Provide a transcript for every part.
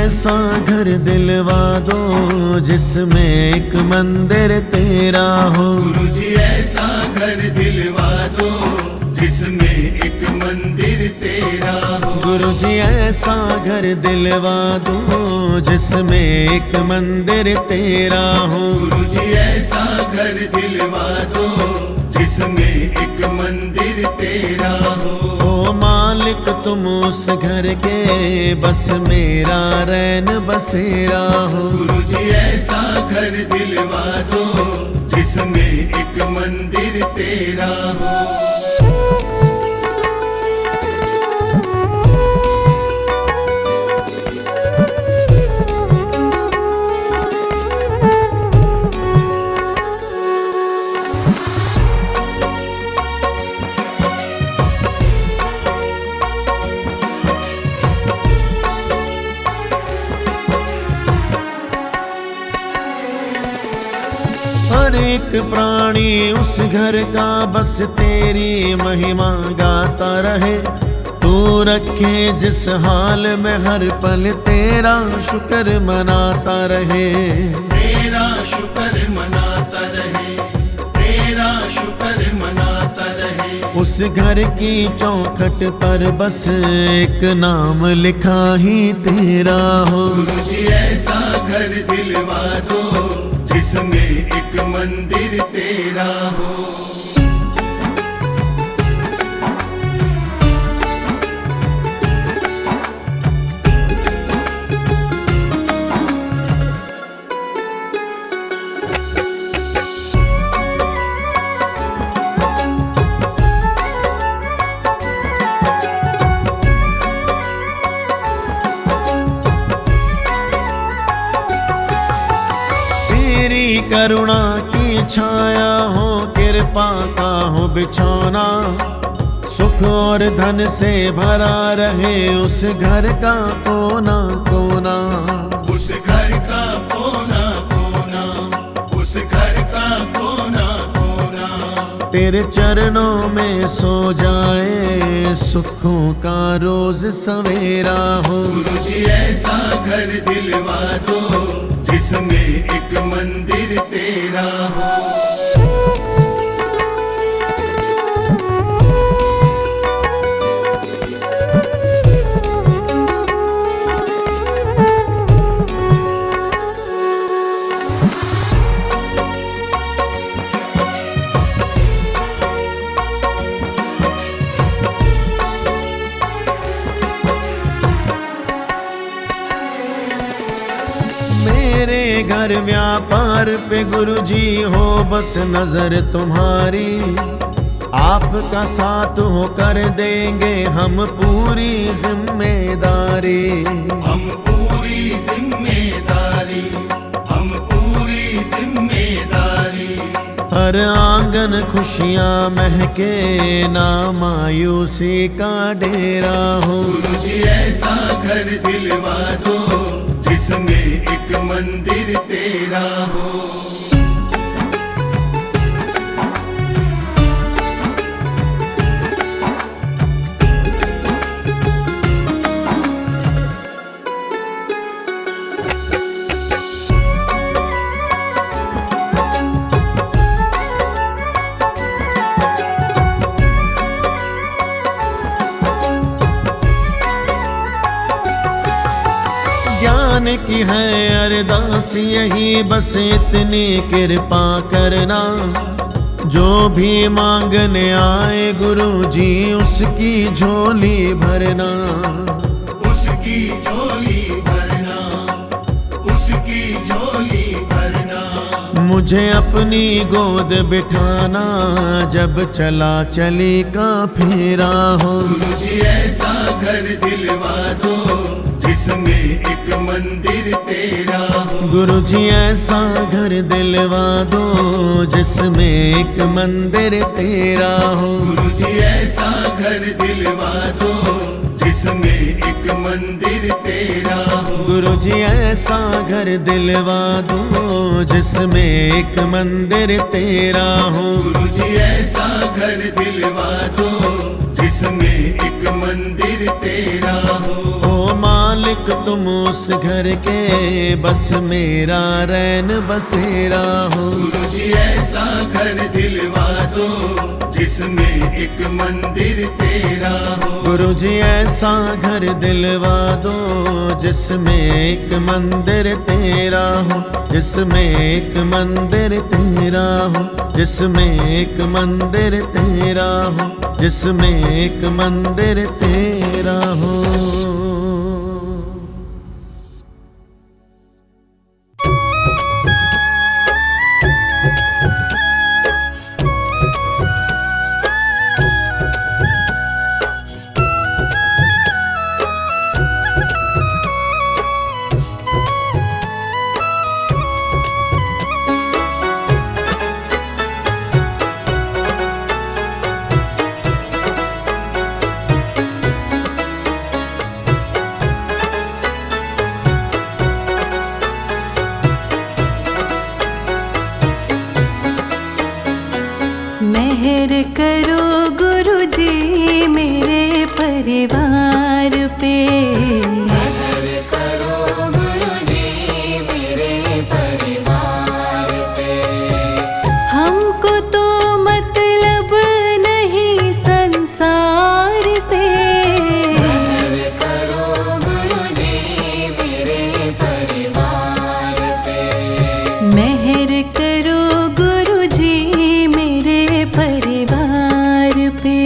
ऐसा घर दिलवा दो जिसमें एक मंदिर तेरा हो। गुरुजी ऐसा घर दिलवा दो जिसमें एक मंदिर तेरा हो। गुरुजी ऐसा घर दिलवा दो जिसमें एक मंदिर तेरा हो। गुरुजी ऐसा घर दिलवा दो जिसमें एक मंदिर तेरा हो। ओ मालिक तुम उस घर के बस मेरा रैन बसेरा हो। गुरुजी ऐसा घर दिलवा दो जिसमें एक मंदिर तेरा हो। हर एक प्राणी उस घर का बस तेरी महिमा गाता रहे। तू रखे जिस हाल में हर पल तेरा शुक्र मनाता रहे। तेरा शुक्र मनाता रहे, तेरा शुक्र मनाता रहे। उस घर की चौखट पर बस एक नाम लिखा ही तेरा हो। गुरुजी ऐसा घर दिलवा दो जिसमें एक मंदिर तेरा हो। तेरी करुणा की छाया हो, कृपा का हो बिछौना। सुख और धन से भरा रहे उस घर का कोना कोना। उस घर का कोना कोना, उस घर का कोना कोना। तेरे चरणों में सो जाए सुखों का रोज सवेरा हो। गुरुजी ऐसा घर दिलवा दो जिसमें एक मंदिर तेरा हो। मेरे घर व्यापार पे गुरुजी हो बस नजर तुम्हारी। आपका साथ हो कर देंगे हम पूरी जिम्मेदारी। हम पूरी जिम्मेदारी, हम पूरी जिम्मेदारी। हर आंगन खुशियाँ महके ना मायूसी का डेरा हो। गुरुजी ऐसा घर दिलवा दो जिसमें एक मंदिर तेरा हो। ज्ञान की है अरदास यही बस इतनी कृपा करना। जो भी मांगने आए गुरुजी उसकी झोली भरना। उसकी झोली भरना, उसकी झोली भरना। मुझे अपनी गोद बिठाना जब चला चली का फेरा हो। गुरुजी ऐसा घर दिलवा दो जिसमें एक मंदिर तेरा हो। गुरुजी ऐसा घर दिलवा दो जिसमें एक मंदिर तेरा हो। गुरुजी ऐसा घर दिलवा दो जिसमें एक मंदिर तेरा हो। गुरुजी ऐसा घर दिलवा दो जिसमें एक मंदिर तेरा हो। गुरुजी ऐसा घर दिलवा दो जिसमें एक मंदिर तेरा हो। ओ मालिक तुम उस घर के, बस मेरा रैन बसेरा हो। गुरु जी ऐसा घर दिलवा दो जिसमें एक मंदिर तेरा हो। गुरु जी ऐसा घर दिलवा दो जिसमें एक मंदिर तेरा हो, जिसमें एक मंदिर तेरा हो, जिसमें एक मंदिर तेरा हो, जिसमें एक मंदिर तेरा हो। मेहर करो गुरु जी मेरे परिवार पे। मेहर करो गुरु जी मेरे परिवार पे। हमको तो मतलब नहीं संसार से। मेहर करो गुरु जी मेरे परिवार पे। मेहर करो गुरु जी मेरे परिवार पे।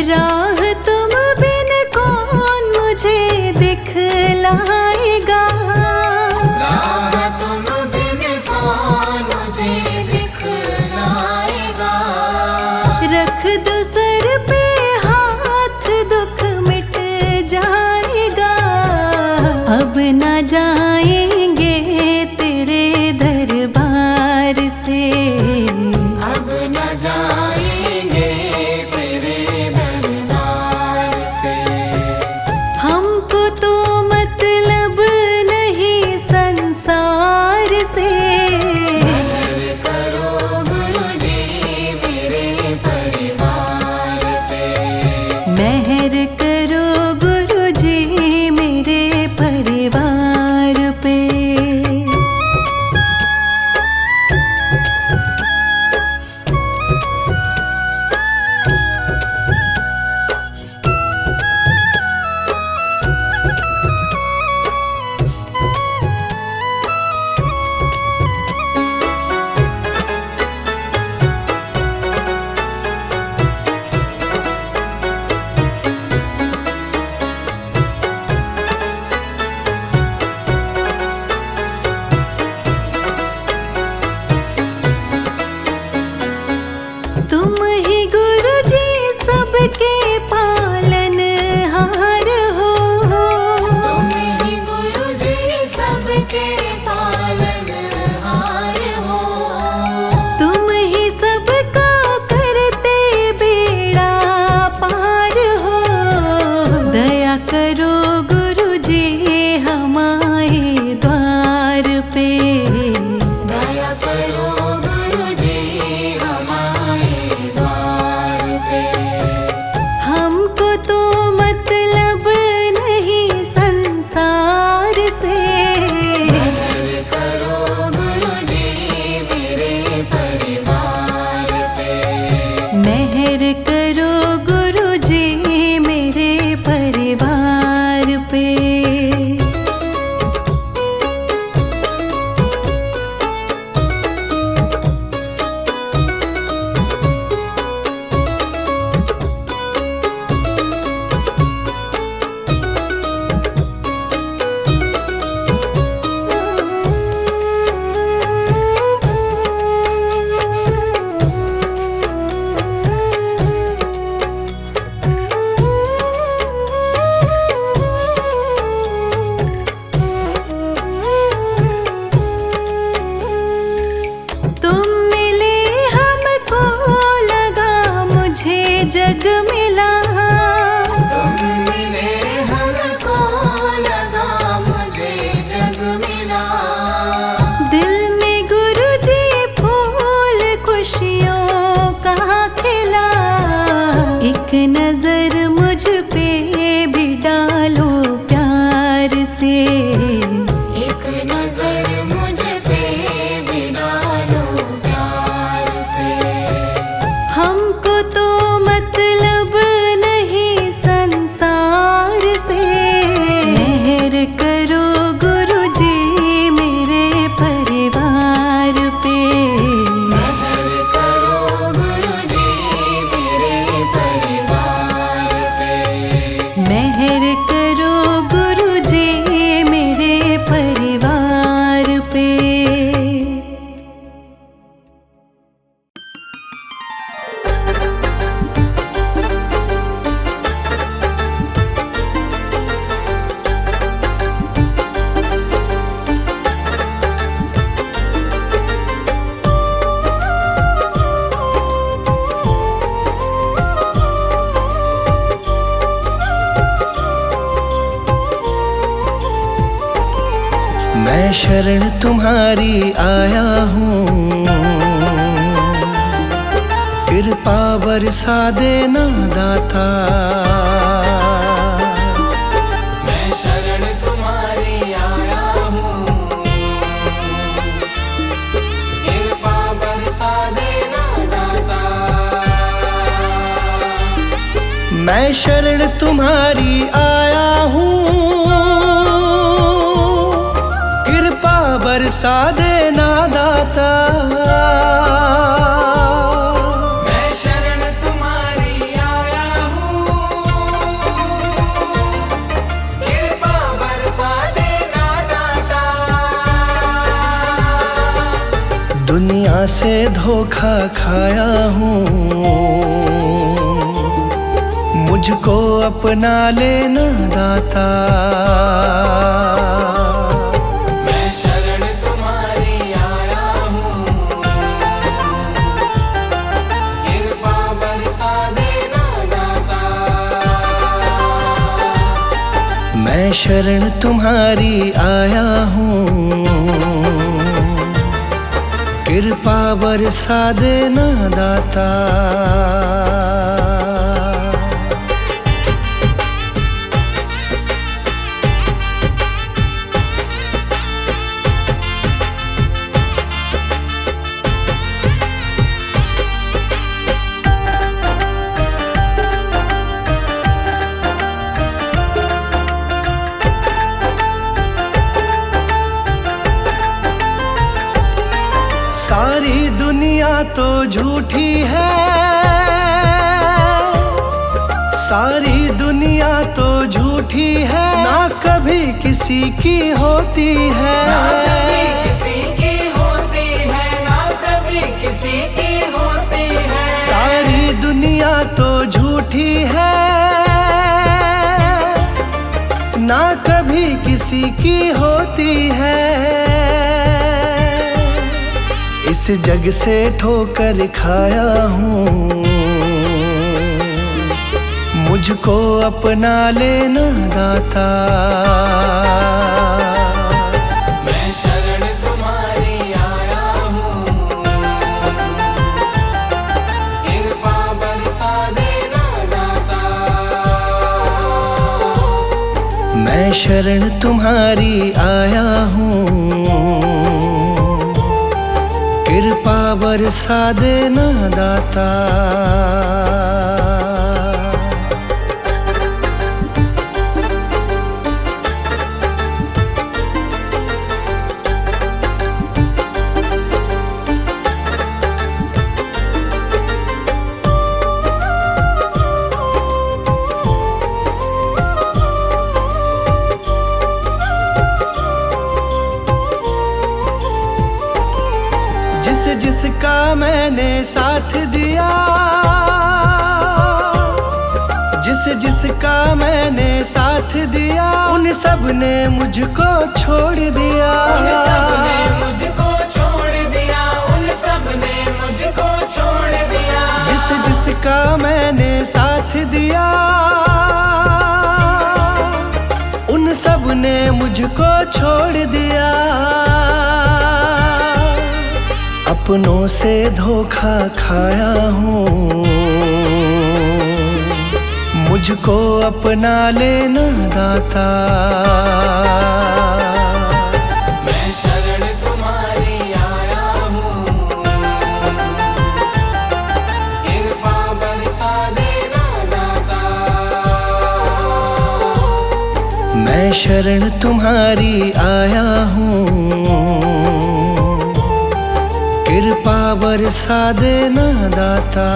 राह तुम बिन कौन मुझे दिखलाएगा। राह तुम बिन कौन मुझे दिखलाएगा। रख दो सर पे हाथ दुख मिट जाएगा। अब न जाएंगे तेरे दरबार से। अब न जाएंगे तेरे दरबार से। हमको तो मतलब नहीं संसार से। मेहर करो गुरु जी मेरे परिवार पे। मेहर करो गुरु जी मेरे परिवार पे। मैं शरण तुम्हारी आया हूँ, कृपा बरसा देना दाता। मैं शरण तुम्हारी आया हूँ, कृपा बरसा देना दाता। मैं शरण तुम्हारी आया हूँ, कृपा बरसा देना दाता। मैं शरण तुम्हारी आया हूँ, कृपा बरसा देना दाता। दुनिया से धोखा खाया हूँ, मुझको अपना लेना दाता। मैं शरण तुम्हारी आया हूँ, कृपा बरसा देना दाता। मैं शरण तुम्हारी आया हूँ, कृपा बरसा देना दाता। सारी दुनिया तो झूठी है, सारी दुनिया तो झूठी है, ना कभी किसी की होती है। ना कभी किसी की होती है, ना कभी किसी की होती है। सारी दुनिया तो झूठी है, ना कभी किसी की होती है। इस जग से ठोकर खाया हूँ, मुझको अपना लेना दाता। मैं शरण तुम्हारी आया हूँ, कृपा बरसा देना दाता। मैं शरण तुम्हारी आया हूँ, कृपा बरसा देना दाता। जिसका मैंने साथ दिया, जिसका मैंने साथ दिया, उन सब ने मुझको छोड़ दिया। उन सब ने मुझको छोड़ दिया, उन सब ने मुझको छोड़ दिया। जिसका मैंने साथ दिया, उन सब ने मुझको छोड़ दिया। अपनों से धोखा खाया हूँ, मुझको अपना लेना दाता। मैं शरण तुम्हारी आया हूँ, कृपा बरसा देना दाता। मैं शरण तुम्हारी आया हूँ, कृपा बरसा देना दाता।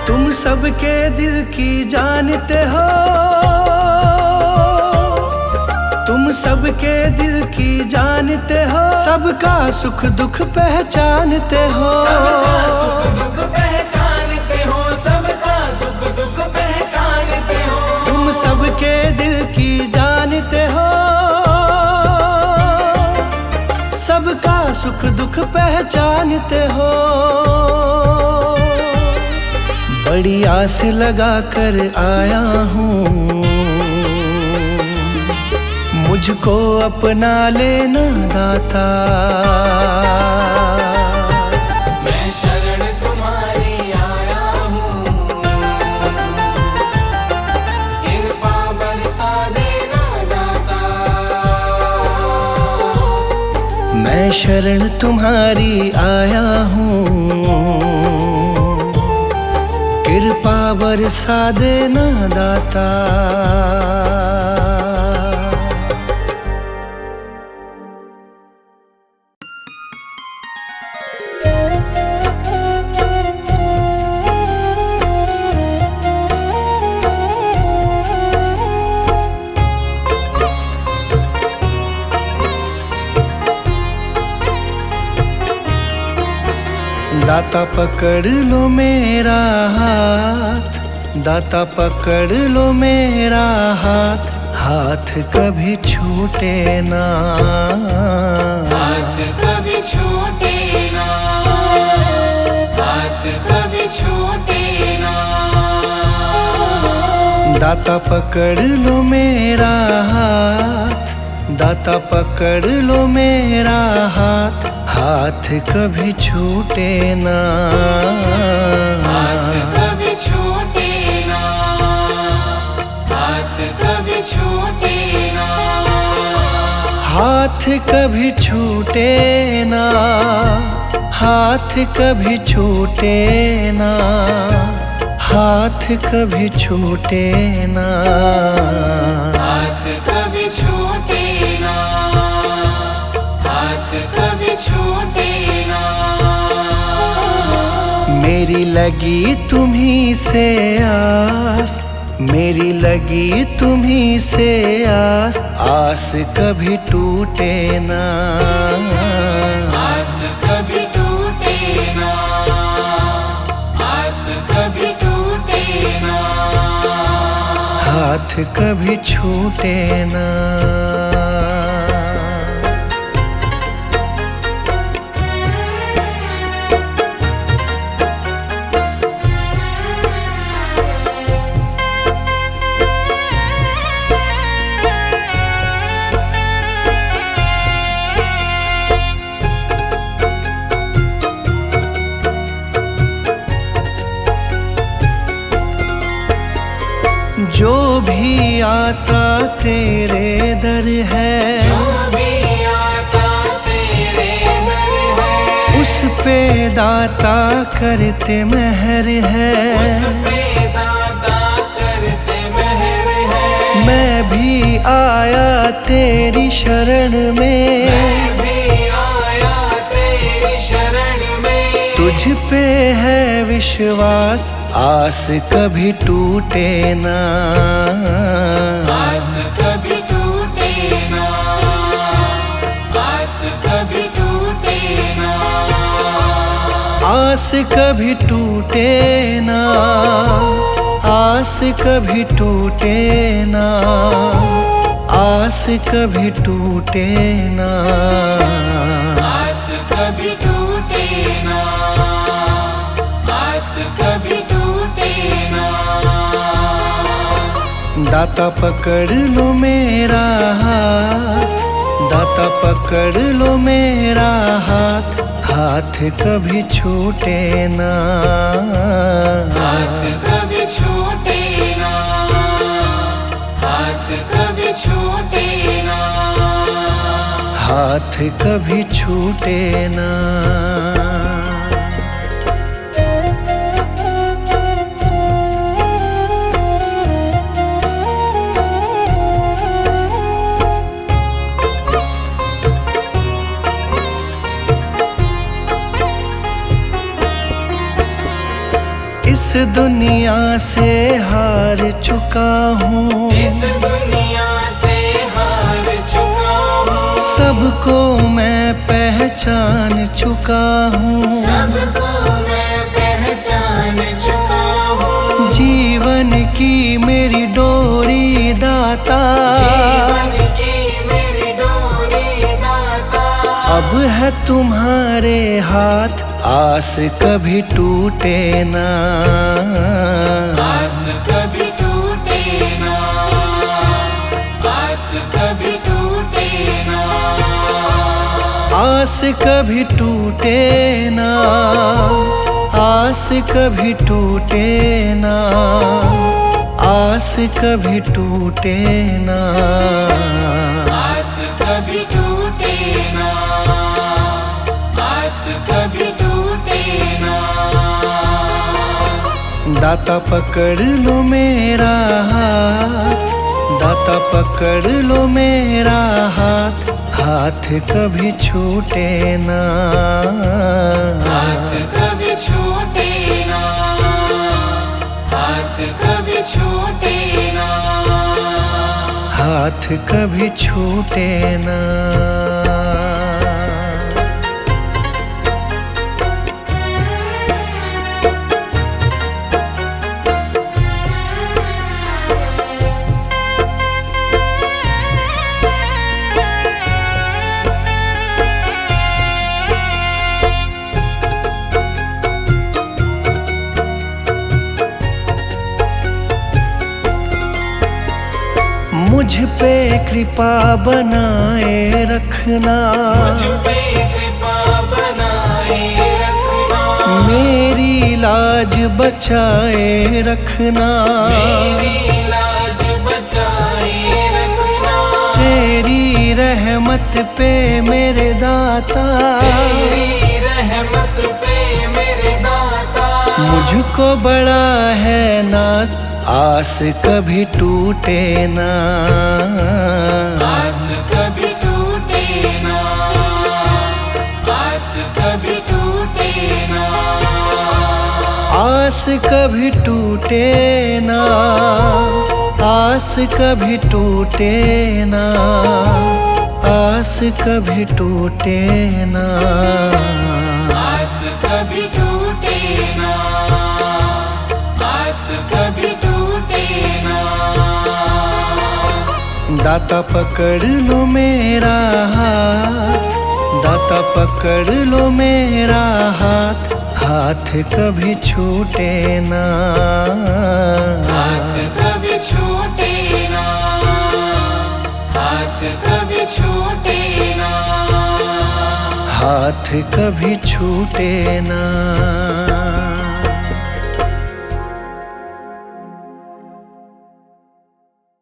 तुम सबके दिल की जानते हो, तुम सबके दिल की जानते हो। सबका सुख दुख पहचानते हो, सबका सुख दुख पहचानते हो, सबका सुख दुख पहचानते हो। तुम सबके दिल की जानते हो, सबका सुख दुख पहचानते हो। बड़ी आस लगा कर आया हूँ, मुझको अपना लेना दाता। मैं शरण तुम्हारी आया हूँ, कृपा बरसा देना दाता। मैं शरण तुम्हारी आया हूँ, कृपा बरसा देना दाता। दाता पकड़ लो मेरा हाथ, दाता पकड़ लो मेरा हाथ, हाथ कभी छूटे ना, हाथ कभी छूटे ना, हाथ कभी छूटे ना। दाता पकड़ लो मेरा हाथ, दाता पकड़ लो मेरा हाथ, हाथ कभी छूटे ना, हाथ कभी छूटे ना, हाथ कभी छूटे ना। हाथ कभी छूटे ना, हाथ कभी छूटे ना, हाथ कभी छूटे ना, हाथ कभी छूटे ना, हाथ कभी छूटे ना। मेरी लगी तुम्हीं से आस, मेरी लगी तुम्हीं से आस, आस कभी टूटे ना, आस कभी टूटे ना, आस कभी टूटे ना। हाथ कभी छूटे ना। जो भी आता तेरे दर है, जो भी आता तेरे दर है, उस पे दाता करते मेहर है, उस पे दाता करते मेहर है। मैं भी आया तेरी शरण में, मैं भी आया तेरी शरण में। तुझ पे है विश्वास, आस कभी टूटे ना, आस कभी टूटे ना, आस कभी टूटे ना। आस कभी टूटे ना, आस कभी टूटे ना, आस कभी टूटे ना, आस कभी टूटे ना, आस कभी टूटे ना। दाता पकड़ लो मेरा हाथ, दाता पकड़ लो मेरा हाथ, हाथ कभी छूटे ना, हाथ कभी छूटे ना, हाथ कभी छूटे ना। हाथ कभी छूटे ना। इस दुनिया से हार चुका हूँ, इस दुनिया से हार चुका हूँ, सबको मैं पहचान चुका हूँ, सबको मैं पहचान चुका हूँ। जीवन की मेरी डोरी दाता, जीवन की मेरी डोरी दाता। अब है तुम्हारे हाथ, आस कभी टूटे ना, आस कभी टूटे ना, आस कभी टूटे ना, आस कभी टूटे ना, आस कभी टूटे ना, आस कभी टूटे ना, आस कभी टूटे ना, आस कभी टूटे ना। दाता पकड़ लो मेरा हाथ, दाता पकड़ लो मेरा हाथ, हाथ कभी छूटे ना, हाथ कभी छूटे ना, हाथ कभी छूटे ना, हाथ कभी छूटे ना। मुझ पे कृपा बनाए रखना, मुझ पे कृपा बनाए रखना, मेरी लाज बचाए रखना, मेरी लाज बचाए रखना, तेरी रहमत पे मेरे दाता, तेरी रहमत पे मेरे दाता। मुझको बड़ा है नाज, आस कभी टूटे ना, आस कभी टूटे ना, आस कभी टूटे ना, आस कभी टूटे ना, आस कभी टूटे ना, आस कभी टूटे ना, आस कभी टूटे ना, आस कभी टूटे ना। दाता पकड़ लो मेरा हाथ, दाता पकड़ लो मेरा हाथ, हाथ कभी छूटे ना, हाथ कभी छूटे ना, हाथ कभी छूटे ना, हाथ कभी छूटे ना।